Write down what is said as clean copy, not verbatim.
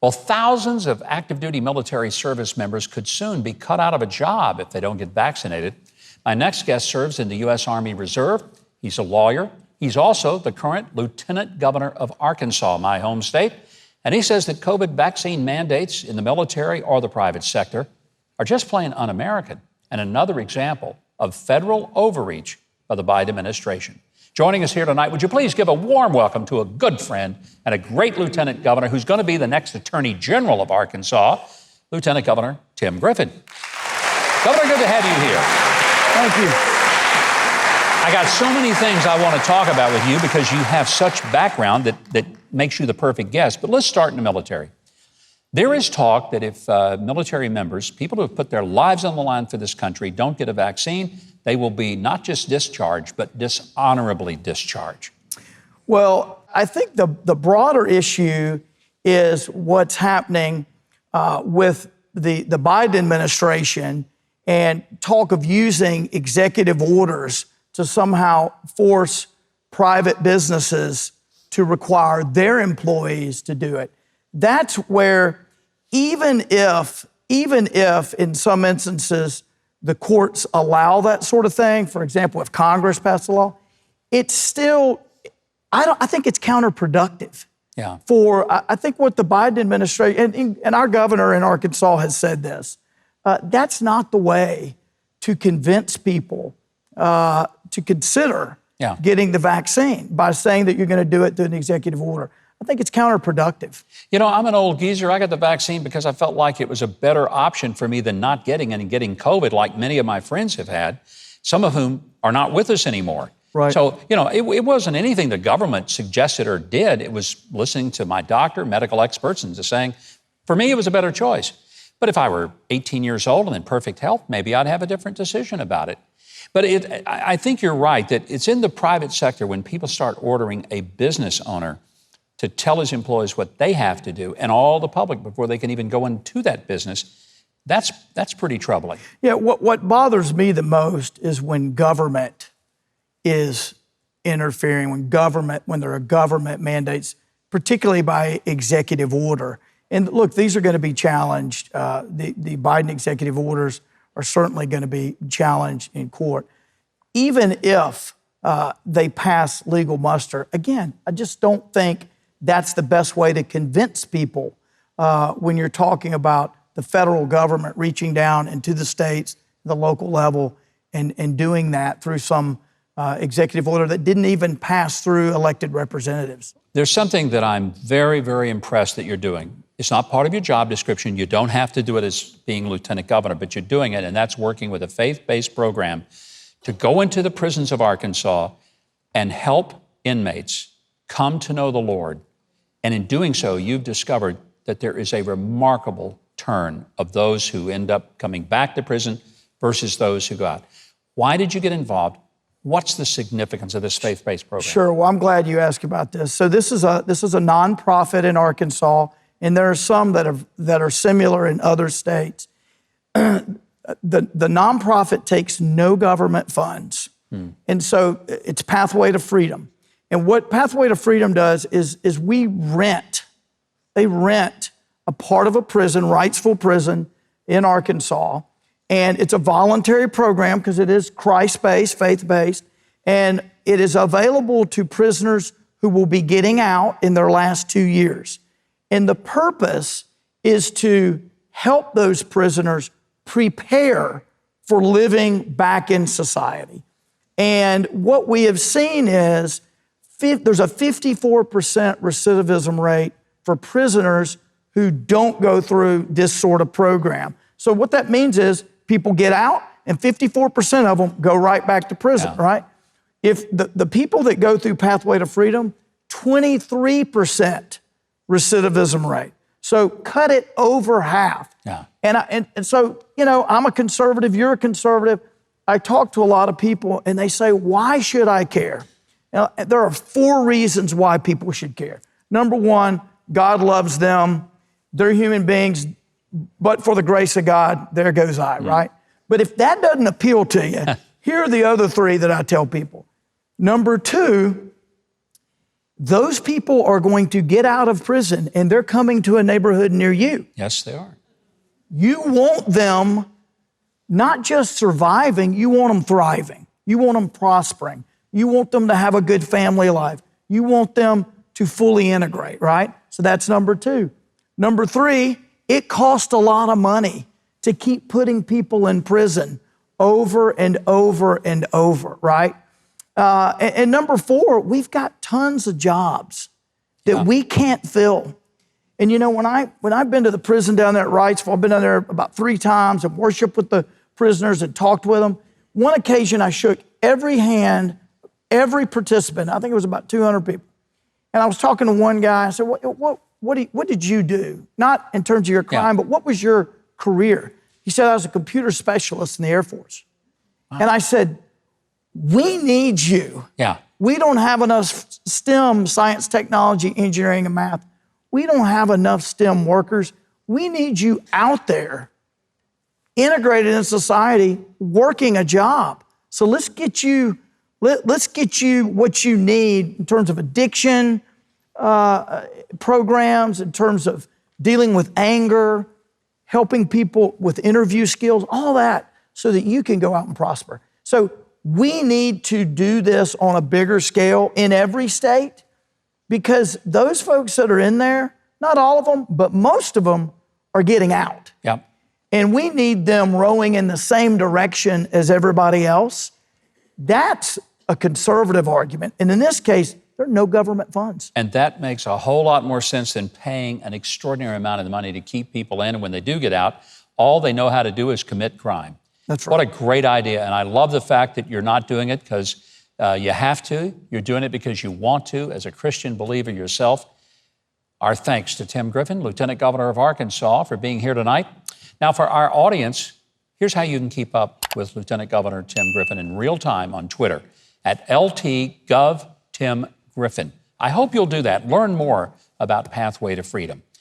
Well, thousands of active duty military service members could soon be cut out of a job if they don't get vaccinated. My next guest serves in the U.S. Army Reserve. He's a lawyer. He's also the current Lieutenant Governor of Arkansas, my home state. And he says that COVID vaccine mandates in the military or the private sector are just plain un-American and another example of federal overreach by the Biden administration. Joining us here tonight, would you please give a warm welcome to a good friend and a great Lieutenant Governor who's going to be the next Attorney General of Arkansas, Lieutenant Governor Tim Griffin. Governor, good to have you here. Thank you. I got so many things I want to talk about with you because you have such background that makes you the perfect guest. But let's start in the military. There is talk that if military members, people who have put their lives on the line for this country, don't get a vaccine, they will be not just discharged, but dishonorably discharged. Well, I think the broader issue is what's happening with the Biden administration and talk of using executive orders to somehow force private businesses to require their employees to do it. That's where even if in some instances the courts allow that sort of thing, for example, if Congress passed a law, it's still, I think it's counterproductive. Yeah. I think what the Biden administration, and our governor in Arkansas has said this, that's not the way to convince people to consider getting the vaccine by saying that you're going to do it through an executive order. I think it's counterproductive. You know, I'm an old geezer. I got the vaccine because I felt like it was a better option for me than not getting and getting COVID like many of my friends have had, some of whom are not with us anymore. Right. So, you know, it wasn't anything the government suggested or did. It was listening to my doctor, medical experts, and just saying, for me, it was a better choice. But if I were 18 years old and in perfect health, maybe I'd have a different decision about it. But I think you're right that it's in the private sector when people start ordering a business owner to tell his employees what they have to do and all the public before they can even go into that business. That's pretty troubling. Yeah, what bothers me the most is when government is interfering, when there are government mandates, particularly by executive order. And look, these are going to be challenged. The Biden executive orders are certainly going to be challenged in court. Even if they pass legal muster, again, I just don't think that's the best way to convince people when you're talking about the federal government reaching down into the states, the local level, and doing that through some executive order that didn't even pass through elected representatives. There's something that I'm very, very impressed that you're doing. It's not part of your job description. You don't have to do it as being lieutenant governor, but you're doing it, and that's working with a faith-based program to go into the prisons of Arkansas and help inmates come to know the Lord. And in doing so, you've discovered that there is a remarkable turn of those who end up coming back to prison versus those who go out. Why did you get involved? What's the significance of this faith-based program? Sure. Well, I'm glad you asked about this. So this is a nonprofit in Arkansas, and there are some that are similar in other states. The nonprofit takes no government funds, and so it's Pathway to Freedom. And what Pathway to Freedom does is they rent a part of a prison, Wrightsville Prison in Arkansas, and it's a voluntary program because it is Christ-based, faith-based, and it is available to prisoners who will be getting out in their last 2 years. And the purpose is to help those prisoners prepare for living back in society. And what we have seen is there's a 54% recidivism rate for prisoners who don't go through this sort of program. So what that means is people get out and 54% of them go right back to prison, right? If the people that go through Pathway to Freedom, 23% recidivism rate. So cut it over half. Yeah. And so, you know, I'm a conservative, you're a conservative. I talk to a lot of people and they say, why should I care? Now, there are 4 reasons why people should care. Number 1, God loves them. They're human beings, but for the grace of God, there goes I, right? But if that doesn't appeal to you, here are the other 3 that I tell people. Number 2, those people are going to get out of prison and they're coming to a neighborhood near you. Yes, they are. You want them not just surviving, you want them thriving. You want them prospering. You want them to have a good family life. You want them to fully integrate, right? So that's number 2. Number 3, it costs a lot of money to keep putting people in prison over and over and over, right? And number 4, we've got tons of jobs that we can't fill. And you know, when I've been to the prison down there at Wrightsville, I've been down there about 3 times and worshiped with the prisoners and talked with them. One occasion I shook every hand, every participant. I think it was about 200 people. And I was talking to one guy. I said, what did you do? Not in terms of your crime, but what was your career? He said, I was a computer specialist in the Air Force. Wow. And I said, we need you. Yeah. We don't have enough STEM, science, technology, engineering, and math. We don't have enough STEM workers. We need you out there, integrated in society, working a job. So let's get you what you need in terms of addiction programs, in terms of dealing with anger, helping people with interview skills, all that, so that you can go out and prosper. So we need to do this on a bigger scale in every state, because those folks that are in there, not all of them, but most of them are getting out. Yep. And we need them rowing in the same direction as everybody else. That's a conservative argument. And in this case, there are no government funds. And that makes a whole lot more sense than paying an extraordinary amount of money to keep people in. And when they do get out, all they know how to do is commit crime. That's right. What a great idea. And I love the fact that you're not doing it because you have to. You're doing it because you want to, as a Christian believer yourself. Our thanks to Tim Griffin, Lieutenant Governor of Arkansas, for being here tonight. Now, for our audience, here's how you can keep up with Lieutenant Governor Tim Griffin in real time on Twitter at LTGovTimGriffin. I hope you'll do that. Learn more about Pathway to Freedom.